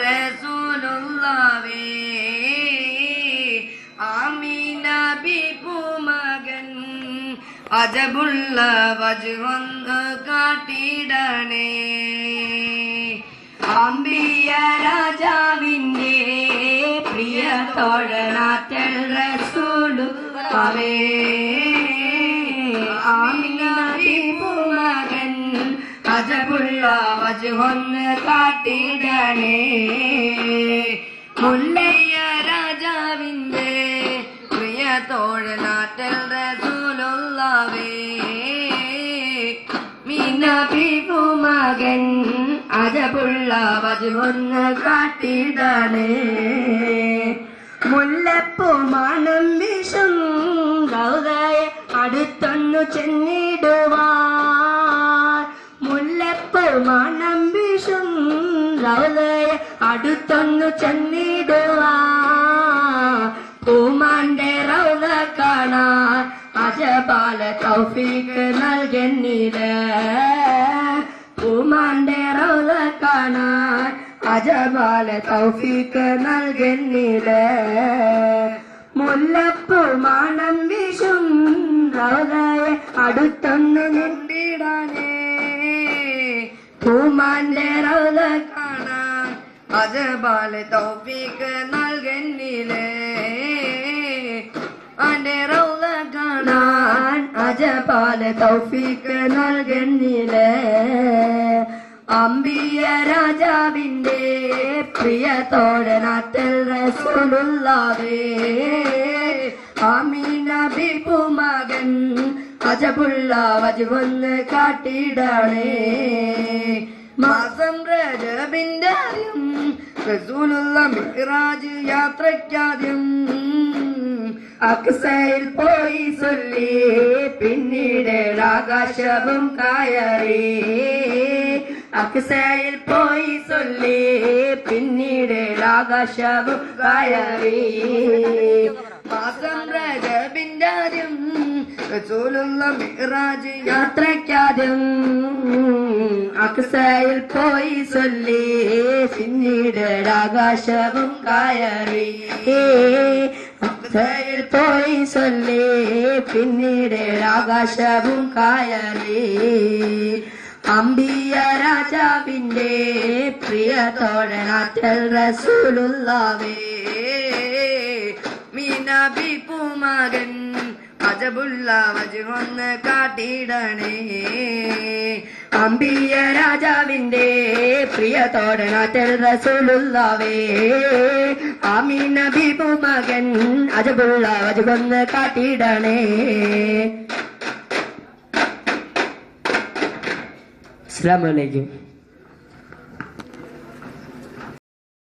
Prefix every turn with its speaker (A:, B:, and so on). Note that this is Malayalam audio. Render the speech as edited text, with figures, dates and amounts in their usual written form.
A: റസൂലുള്ളാഹി ആമിന ബിപുമകൻ അജബുള്ള വജ്ഹൊന്ന് കാട്ടിടണേ. അമ്പിയ രാജാവിന്റെ പ്രിയ തോഴനാറ്റൽ റസൂലുള്ളാഹി ആമിന ബിപുമകൻ അജബുള്ള വജ്ഹൊന്ന് കാട്ടിടണേ. മുല്ലയ്യ രാജാവിന്റെ പ്രിയ തോഴനാറ്റൽ റസൂലുള്ളാഹി മീനബിപുമകൻ അജബുള്ള വജ്ഹൊന്ന് കാട്ടിടണേ. മുല്ലപ്പൂ മണം വീശും റൗദയെ അടുത്തൊന്നു ചെന്നിടുവാൻ. മുല്ലപ്പൂ മണം വീശും റൗദയെ അടുത്തൊന്നു ചെന്നിടുവാൻ. പൂമാന്റെ റൗദ കാണാൻ അജബാല തൗഫീഖ് നൽകുന്നില്ല. പൂമാന്റെ റൗദ കാണാൻ അജബാല തൗഫീഖ് നൽകുന്നില്ല. മുല്ലപ്പൂ മണം വീശും റൗദയെ അടുത്തൊന്ന് നിന്നിടാനേ. പൂമാന്റെ റൗദ കാണാൻ അജബാല തൗഫീഖ് നൽകുന്നില്ലേ. അന്റെ റൗദ കാണാൻ അജബാല തൗഫീഖ് നൽകുന്നില്ലേ. അമ്പിയ രാജാവിന്റെ പ്രിയ തോഴനാറ്റൽ റസൂലുള്ളാഹി ആമിന ബിപുമകൻ അജബുള്ള വജ്ഹൊന്ന് കാട്ടിടണേ. മാസം റജബിന്റെ ആദ്യം റസൂലുള്ള മിഅ്റാജ് യാത്രയ്ക്കാദ്യം അക്സയിൽ പോയി ചൊല്ലി പിന്നീട് ആകാശവും കയറി. അക്സയിൽ പോയി ചൊല്ലി പിന്നീട് ആകാശവും കയറി. മാസം റജബിന്റെ ആദ്യം റസൂലുള്ള മിഅ്റാജ് യാത്രയ്ക്കാദ്യം അക്സയിൽ പോയി ചൊല്ലി പിന്നീട് ആകാശവും കയറി. അക്സയിൽ പോയി ചൊല്ലി പിന്നീട് ആകാശവും കയറി. അമ്പിയ രാജാവിന്റെ പ്രിയ തോഴനാറ്റൽ റസൂലുള്ളാഹി മീനബിപുമകൻ അജബുള്ള വജ്ഹൊന്ന് കാട്ടിടണേ. അമ്പിയ രാജാവിന്റെ പ്രിയ തോഴനാറ്റൽ റസൂലുള്ളാഹി ആമിന ബിപുമകൻ അജബുള്ള വജ്ഹൊന്ന് കാട്ടിടണേ. അസ്സലാമു അലൈക്കും.